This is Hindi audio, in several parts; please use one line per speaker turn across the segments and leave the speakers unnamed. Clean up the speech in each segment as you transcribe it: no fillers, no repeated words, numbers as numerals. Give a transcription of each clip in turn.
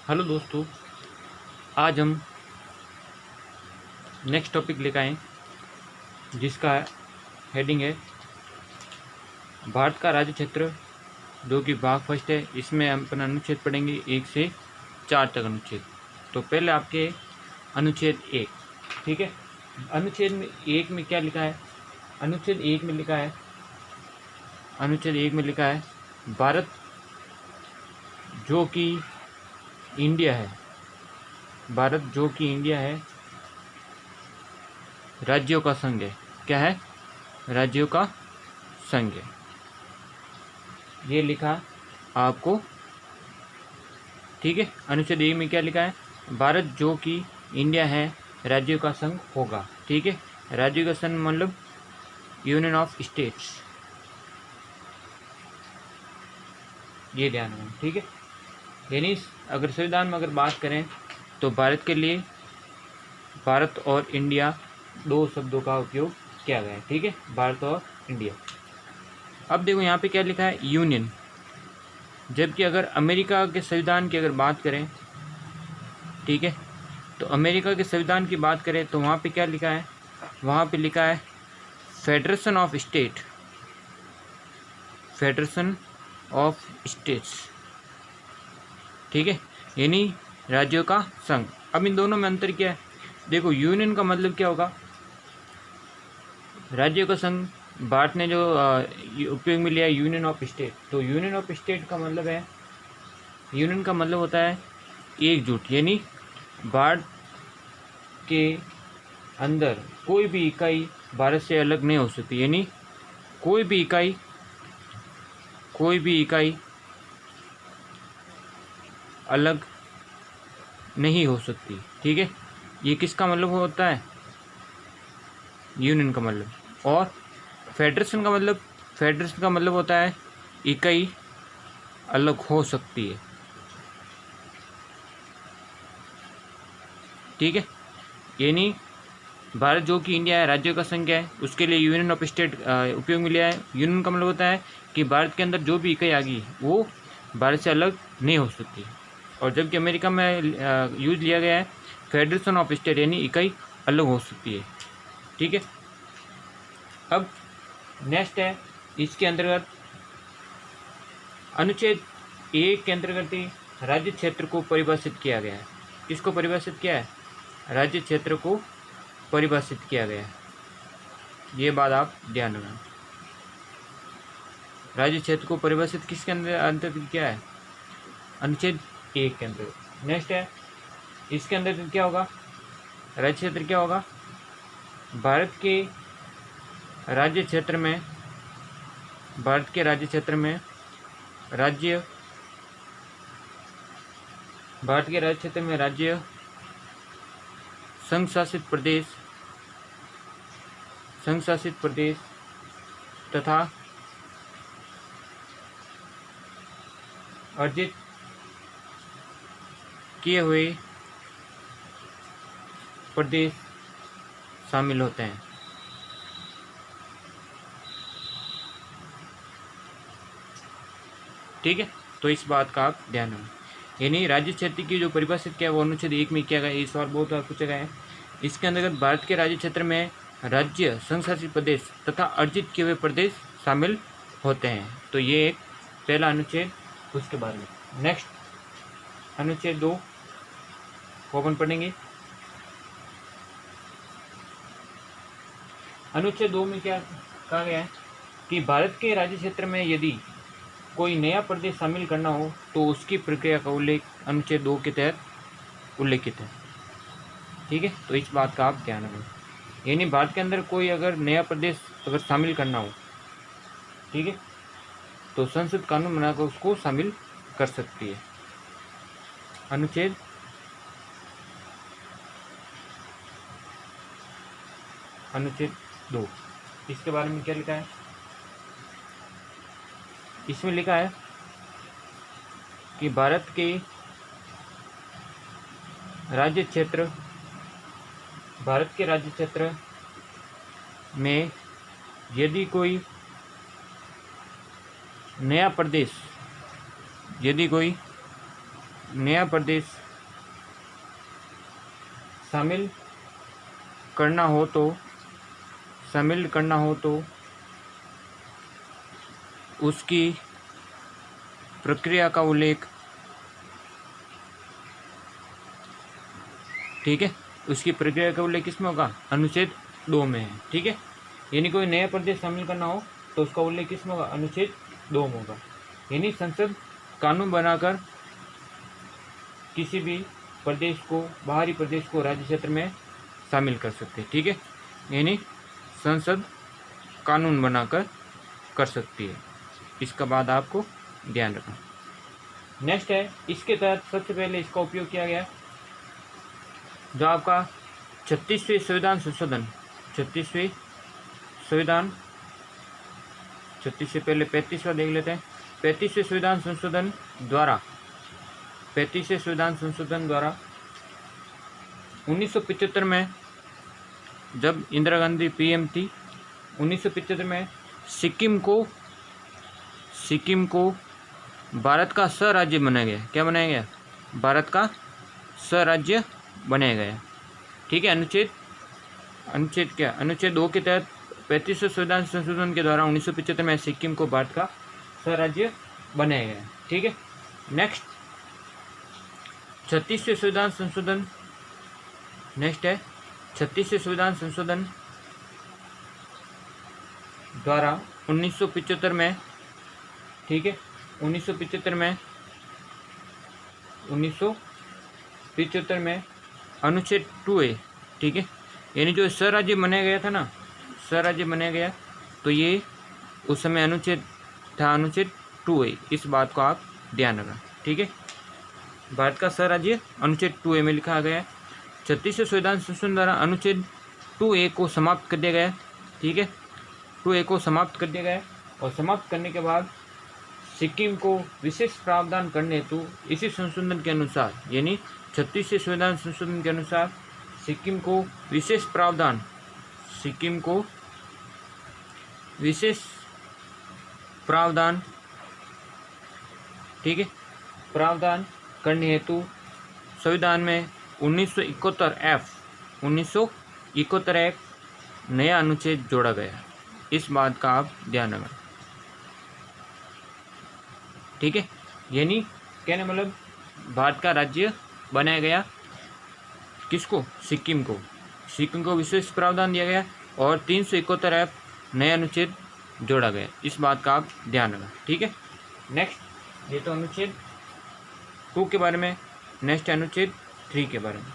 हेलो दोस्तों, आज हम नेक्स्ट टॉपिक लेकर आए जिसका हेडिंग है भारत का राज्य क्षेत्र, जो कि भाग फर्स्ट है। इसमें हम अपना अनुच्छेद पढ़ेंगे 1 से 4 तक अनुच्छेद। तो पहले आपके अनुच्छेद 1, ठीक है। अनुच्छेद में 1 में क्या लिखा है? अनुच्छेद 1 में लिखा है, भारत जो कि इंडिया है, राज्यों का संघ है। क्या है? राज्यों का संघ है। ये लिखा आपको, ठीक है। अनुच्छेद 1 में क्या लिखा है? भारत जो कि इंडिया है, राज्यों का संघ होगा, ठीक है। राज्यों का संघ मतलब यूनियन ऑफ स्टेट्स, ये ध्यान रखना, ठीक है। यानी अगर संविधान में अगर बात करें तो भारत के लिए भारत और इंडिया दो शब्दों का उपयोग किया गया है, ठीक है। भारत और इंडिया। अब देखो यहाँ पे क्या लिखा है? यूनियन। जबकि अगर अमेरिका के संविधान की अगर बात करें, ठीक है, तो अमेरिका के संविधान की बात करें तो वहाँ पे क्या लिखा है? वहाँ पे लिखा है federation of state, federation of states, ठीक है, यानी राज्यों का संघ। अब इन दोनों में अंतर क्या है? देखो, यूनियन का मतलब क्या होगा? राज्यों का संघ। भारत ने जो उपयोग में लिया है यूनियन ऑफ स्टेट, तो यूनियन ऑफ स्टेट का मतलब है, यूनियन का मतलब होता है एकजुट, यानी भारत के अंदर कोई भी इकाई भारत से अलग नहीं हो सकती, यानी कोई भी इकाई अलग नहीं हो सकती, ठीक है। ये किसका मतलब होता है? यूनियन का मतलब। और फेडरेशन का मतलब होता है इकाई अलग हो सकती है, ठीक है। यानी भारत जो कि इंडिया है, राज्यों का संघ है, उसके लिए यूनियन ऑफ स्टेट उपयोग में लिया है। यूनियन का मतलब होता है कि भारत के अंदर जो भी इकाई आ गई वो भारत से अलग नहीं हो सकती। और जबकि अमेरिका में यूज लिया गया है फेडरेशन ऑफ स्टेट, यानी इकाई अलग हो सकती है, ठीक है। अब नेक्स्ट है, इसके अंतर्गत अनुच्छेद 1 के अंतर्गत ही राज्य क्षेत्र को परिभाषित किया गया है। किसको परिभाषित किया है? राज्य क्षेत्र को परिभाषित किया गया है। ये बात आप ध्यान रखना। राज्य क्षेत्र को परिभाषित किसके अंतर्गत किया है? अनुच्छेद 1 के अंतर्गत। नेक्स्ट है, इसके अंतर्गत क्या होगा? राज्य क्षेत्र क्या होगा? भारत के राज्य क्षेत्र में राज्य, संघ शासित प्रदेश तथा अर्जित किए हुए प्रदेश शामिल होते हैं, ठीक है। तो इस बात का आप ध्यान रखें। यानी राज्य क्षेत्र की जो परिभाषित किया वो अनुच्छेद 1 में किया गया है। इस बार बहुत बार पूछा गया है। इसके अंतर्गत भारत के राज्य क्षेत्र में राज्य, संघ शासित प्रदेश तथा अर्जित किए हुए प्रदेश शामिल होते हैं। तो ये एक पहला अनुच्छेद उसके बारे में। नेक्स्ट अनुच्छेद 2 को अपन पढ़ेंगे। अनुच्छेद 2 में क्या कहा गया है कि भारत के राज्य क्षेत्र में यदि कोई नया प्रदेश शामिल करना हो तो उसकी प्रक्रिया का उल्लेख अनुच्छेद 2 के तहत उल्लेखित है, ठीक है। तो इस बात का आप ध्यान रखें। यानी भारत के अंदर कोई अगर नया प्रदेश अगर शामिल करना हो, ठीक है, तो संसद कानून बनाकर उसको शामिल कर सकती है। अनुच्छेद 2, इसके बारे में क्या लिखा है? इसमें लिखा है कि भारत के राज्य क्षेत्र में यदि कोई नया प्रदेश नया प्रदेश शामिल करना हो तो उसकी प्रक्रिया का उल्लेख, ठीक है, उसकी प्रक्रिया का उल्लेख किसमें होगा? अनुच्छेद 2 में है, ठीक है। यानी कोई नया प्रदेश शामिल करना हो तो उसका उल्लेख किसमें होगा? अनुच्छेद 2 में होगा। यानी संसद कानून बनाकर किसी भी प्रदेश को, बाहरी प्रदेश को राज्य क्षेत्र में शामिल कर सकते हैं, ठीक है। यानी संसद कानून बनाकर कर सकती है। इसका बाद आपको ध्यान रखना। नेक्स्ट है, इसके तहत सबसे पहले इसका उपयोग किया गया जो आपका 36वें संविधान संशोधन, 36वें संविधान, 36 से पहले 35वां देख लेते हैं। 35वें संविधान संशोधन द्वारा 1975 में जब इंदिरा गांधी पीएम थी, 1975 में सिक्किम को भारत का स्वराज्य बनाया गया। क्या बनाया गया? भारत का स्वराज्य बनाया गया, ठीक है। अनुच्छेद 2 के तहत 35वें संविधान संशोधन के द्वारा 1975 में सिक्किम को भारत का स्वराज्य बनाया गया, ठीक है। नेक्स्ट 36वें संविधान संशोधन, नेक्स्ट है 36वें संविधान संशोधन द्वारा 1975 में, ठीक है, 1975 में अनुच्छेद 2A, ठीक है। यानी जो स्वराज्य बनाया गया था ना, स्वराज्य बनाया गया, तो ये उस समय अनुच्छेद था, अनुच्छेद 2A। इस बात को आप ध्यान रखना, ठीक है। भारत का स्वराज्य अनुच्छेद 2A में लिखा गया है। 36वें संविधान संशोधन द्वारा अनुच्छेद 2A को समाप्त कर दिया गया, ठीक है। 2A को समाप्त कर दिया गया और समाप्त करने के बाद सिक्किम को विशेष प्रावधान करने हेतु इसी संशोधन के अनुसार, यानी 36वें संविधान संशोधन के अनुसार सिक्किम को विशेष प्रावधान, ठीक है, प्रावधान करने हेतु संविधान में 1971 नया अनुच्छेद जोड़ा गया। इस बात का आप ध्यान रखना, ठीक है। यानी कहने मतलब भारत का राज्य बनाया गया, किसको? सिक्किम को विशेष प्रावधान दिया गया और 371 नया अनुच्छेद जोड़ा गया। इस बात का आप ध्यान रखना, ठीक है। नेक्स्ट, ये तो अनुच्छेद 2 के बारे में। नेक्स्ट अनुच्छेद 3 के बारे में।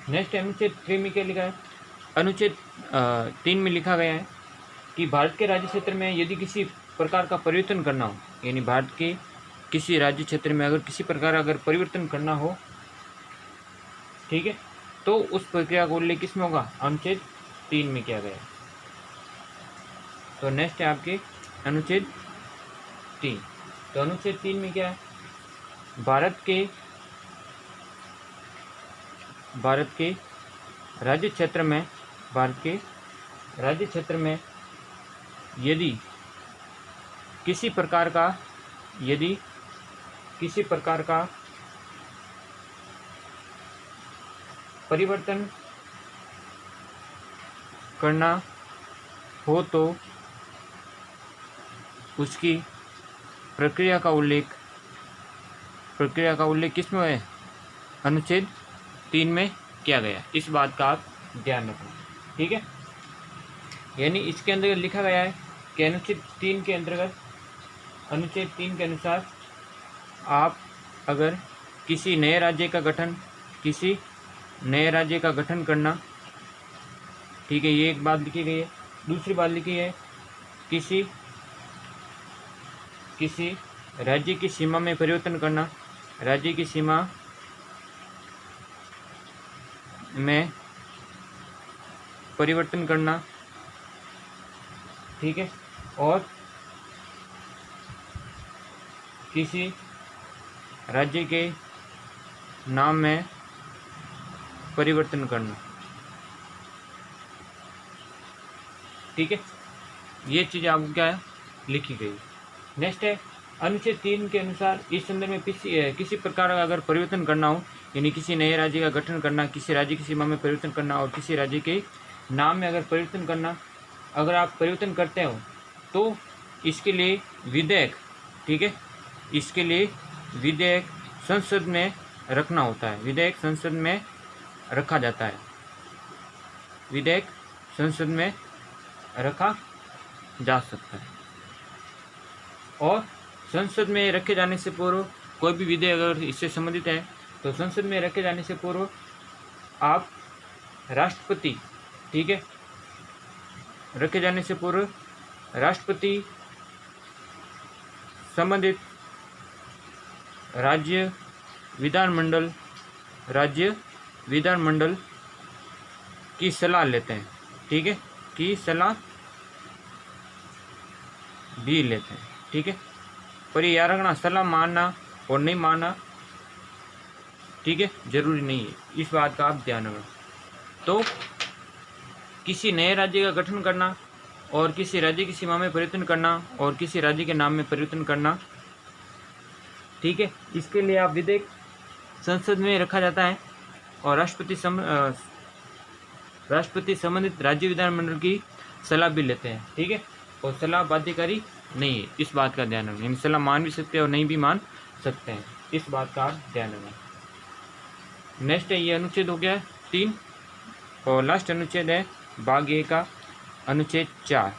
नेक्स्ट अनुच्छेद 3 में क्या लिखा है? अनुच्छेद 3 में लिखा गया है कि भारत के राज्य क्षेत्र में यदि किसी प्रकार का परिवर्तन करना हो, यानी भारत के किसी राज्य क्षेत्र में अगर किसी प्रकार अगर परिवर्तन करना हो, ठीक है, तो उस प्रक्रिया को उल्लेख किसमें होगा? अनुच्छेद 3 में किया गया है। तो नेक्स्ट है आपके अनुच्छेद 3। तो अनुच्छेद 3 में क्या है? भारत के राज्य क्षेत्र में यदि किसी प्रकार का परिवर्तन करना हो तो उसकी प्रक्रिया का उल्लेख किस में है? अनुच्छेद 3 में किया गया। इस बात का आप ध्यान रखना, ठीक है। यानी इसके अंदर लिखा गया है कि अनुच्छेद 3 के अंतर्गत, अनुच्छेद 3 के अनुसार आप अगर किसी नए राज्य का गठन करना, ठीक है, ये एक बात लिखी गई है। दूसरी बात लिखी है किसी राज्य की सीमा में परिवर्तन करना, राज्य की सीमा में परिवर्तन करना, ठीक है, और किसी राज्य के नाम में परिवर्तन करना, ठीक है, ये चीज़ आपको क्या है लिखी गई। नेक्स्ट है अनुच्छेद 3 के अनुसार इस संदर्भ में किसी प्रकार का अगर परिवर्तन करना हो, यानी किसी नए राज्य का गठन करना, किसी राज्य की सीमा में परिवर्तन करना और किसी राज्य के नाम में अगर परिवर्तन करना, अगर आप परिवर्तन करते हो तो इसके लिए विधेयक, ठीक है, इसके लिए विधेयक संसद में रखना होता है, विधेयक संसद में रखा जाता है, विधेयक संसद में रखा जा सकता है। और संसद में रखे जाने से पूर्व कोई भी विधेयक अगर इससे संबंधित है तो संसद में रखे जाने से पूर्व आप राष्ट्रपति, ठीक है, रखे जाने से पूर्व राष्ट्रपति संबंधित राज्य विधानमंडल की सलाह लेते हैं, ठीक है, की सलाह भी लेते हैं, ठीक है। पर ये याद रखना, सलाह मानना और नहीं मानना, ठीक है, जरूरी नहीं है, इस बात का आप ध्यान रखना। तो किसी नए राज्य का गठन करना और किसी राज्य की सीमा में परिवर्तन करना और किसी राज्य के नाम में परिवर्तन करना, ठीक है, इसके लिए आप विधेयक संसद में रखा जाता है और राष्ट्रपति संबंधित राज्य विधानमंडल की सलाह भी लेते हैं, ठीक है, और सलाह बाध्यकारी नहीं है, इस बात का ध्यान रखना। यानी सलाह मान भी सकते हैं और नहीं भी मान सकते हैं, इस बात का ध्यान रखना। नेक्स्ट है, ये अनुच्छेद हो गया 3 और लास्ट अनुच्छेद है भाग ए का अनुच्छेद 4।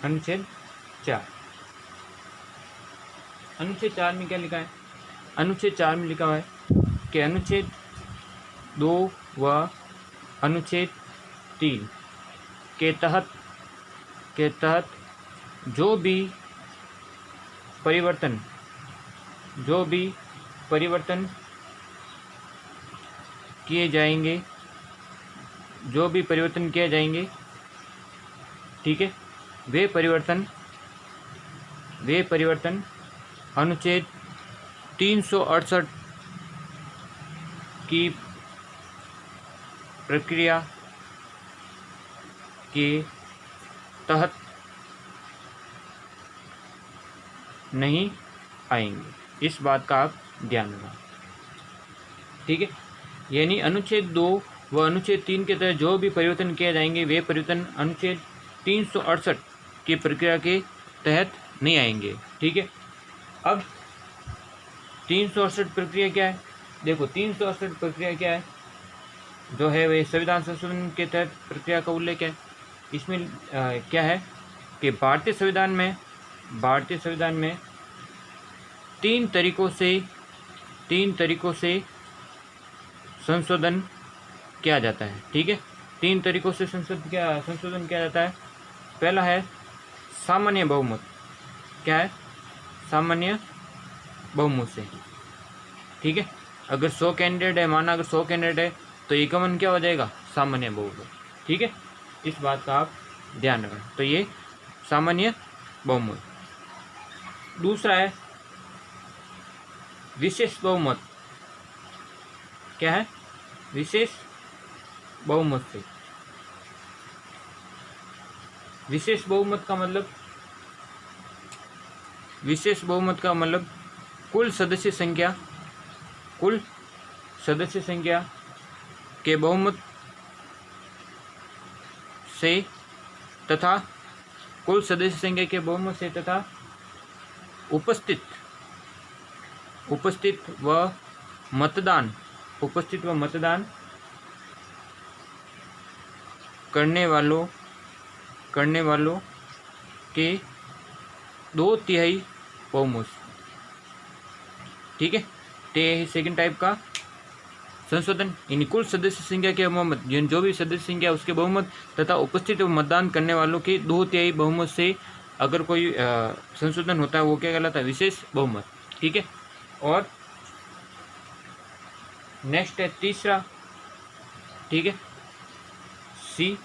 अनुच्छेद 4 में क्या लिखा है? अनुच्छेद 4 में लिखा हुआ है कि अनुच्छेद 2 व अनुच्छेद 3 के तहत जो भी परिवर्तन किए जाएंगे, ठीक है, वे परिवर्तन अनुच्छेद 368 की प्रक्रिया के तहत नहीं आएंगे, इस बात का आप ध्यान रखना, ठीक है। यानी अनुच्छेद 2 व अनुच्छेद 3 के तहत जो भी परिवर्तन किए जाएंगे वे परिवर्तन अनुच्छेद 368 की प्रक्रिया के तहत नहीं आएंगे, ठीक है। अब 368 प्रक्रिया क्या है? देखो, 368 प्रक्रिया क्या है, जो है वे संविधान संशोधन के तहत प्रक्रिया का उल्लेख है। इसमें क्या है कि भारतीय संविधान में 3 तरीकों से संशोधन किया जाता है, ठीक है। 3 तरीकों से संशोधन किया जाता है। पहला है सामान्य बहुमत। क्या है? सामान्य बहुमत से, ठीक है। अगर 100 कैंडिडेट है, माना अगर 100 कैंडिडेट है तो एकमन क्या हो जाएगा? सामान्य बहुमत, ठीक है। इस बात का आप ध्यान रखें। तो ये सामान्य बहुमत। दूसरा है विशेष बहुमत। क्या है? विशेष बहुमत से। विशेष बहुमत का मतलब कुल सदस्य संख्या के बहुमत से तथा कुल सदस्य संख्या के बहुमत से तथा उपस्थित व मतदान करने वालों के 2/3 बहुमत, ठीक है। ते सेकंड टाइप का संशोधन, यानी कुल सदस्य संख्या के बहुमत, जो भी सदस्य संख्या उसके बहुमत तथा उपस्थित व मतदान करने वालों के 2/3 बहुमत से अगर कोई संशोधन होता है वो क्या कहलाता है? विशेष बहुमत, ठीक है। और नेक्स्ट है तीसरा, ठीक है, सी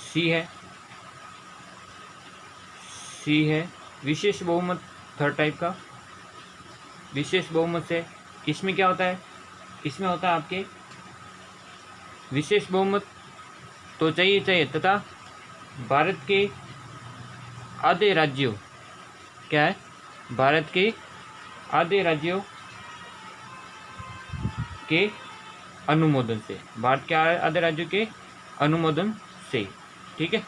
सी है विशेष बहुमत, थर्ड टाइप का विशेष बहुमत से। इसमें क्या होता है, इसमें होता है आपके विशेष बहुमत तो चाहिए तथा भारत के आधे राज्यों, क्या है, भारत के आधे राज्यों के अनुमोदन से, भारत के आधे राज्यों के अनुमोदन से। ठीक है,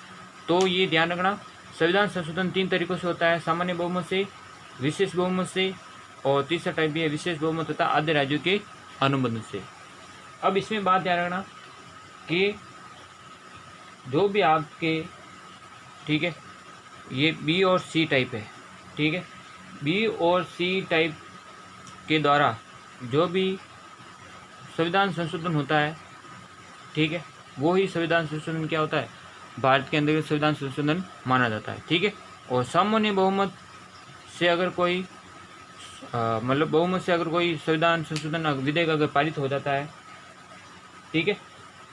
तो ये ध्यान रखना, संविधान संशोधन 3 तरीकों से होता है, सामान्य बहुमत से, विशेष बहुमत से, और तीसरा टाइप भी है विशेष बहुमत तथा आधे राज्यों के अनुमोदन से। अब इसमें बात ध्यान रखना कि जो भी आपके, ठीक है, ये बी और सी टाइप है। ठीक है, बी और सी टाइप के द्वारा जो भी संविधान संशोधन होता है, ठीक है, वो ही संविधान संशोधन क्या होता है, भारत के अंदर संविधान संशोधन माना जाता है। ठीक है, और सामान्य बहुमत से अगर कोई मतलब बहुमत से अगर कोई संविधान संशोधन विधेयक अगर पारित हो जाता है, ठीक है,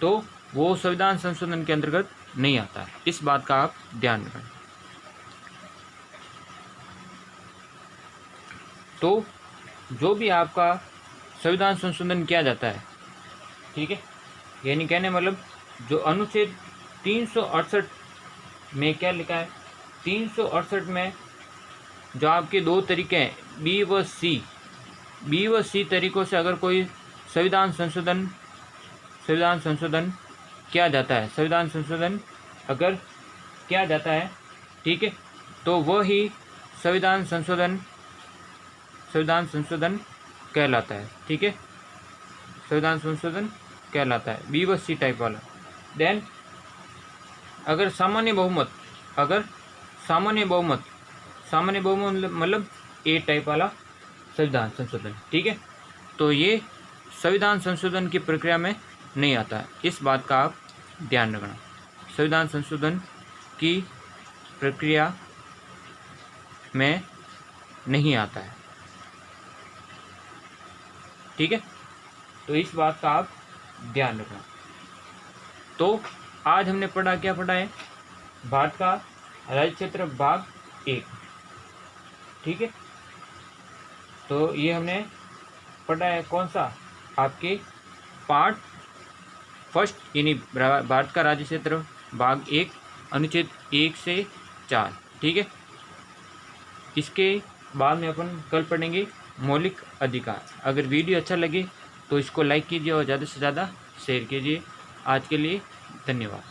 तो वो संविधान संशोधन के अंतर्गत नहीं आता है। इस बात का आप ध्यान रखें। तो जो भी आपका संविधान संशोधन किया जाता है, ठीक है, यानी कहने मतलब जो अनुच्छेद 368 में क्या लिखा है, 368 में जो आपके 2 तरीके हैं, बी व सी तरीकों से अगर कोई संविधान संशोधन किया जाता है, संविधान संशोधन अगर किया जाता है, ठीक है, तो वह ही संविधान संशोधन कहलाता है। ठीक है, संविधान संशोधन कहलाता है, बी व सी टाइप वाला। देन अगर सामान्य बहुमत मतलब ए टाइप वाला संविधान संशोधन, ठीक है, तो ये संविधान संशोधन की प्रक्रिया में नहीं आता है। इस बात का आप ध्यान रखना, संविधान संशोधन की प्रक्रिया में नहीं आता है। ठीक है, तो इस बात का आप ध्यान रखना। तो आज हमने क्या पढ़ा है, भारत का राज्य क्षेत्र भाग 1। ठीक है, तो ये हमने पढ़ा है कौन सा, आपके पार्ट फर्स्ट, यानी भारत का राज्य क्षेत्र भाग 1 अनुच्छेद 1 से 4। ठीक है, इसके बाद में अपन कल पढ़ेंगे मौलिक अधिकार। अगर वीडियो अच्छा लगे तो इसको लाइक कीजिए और ज़्यादा से ज़्यादा शेयर कीजिए। आज के लिए धन्यवाद।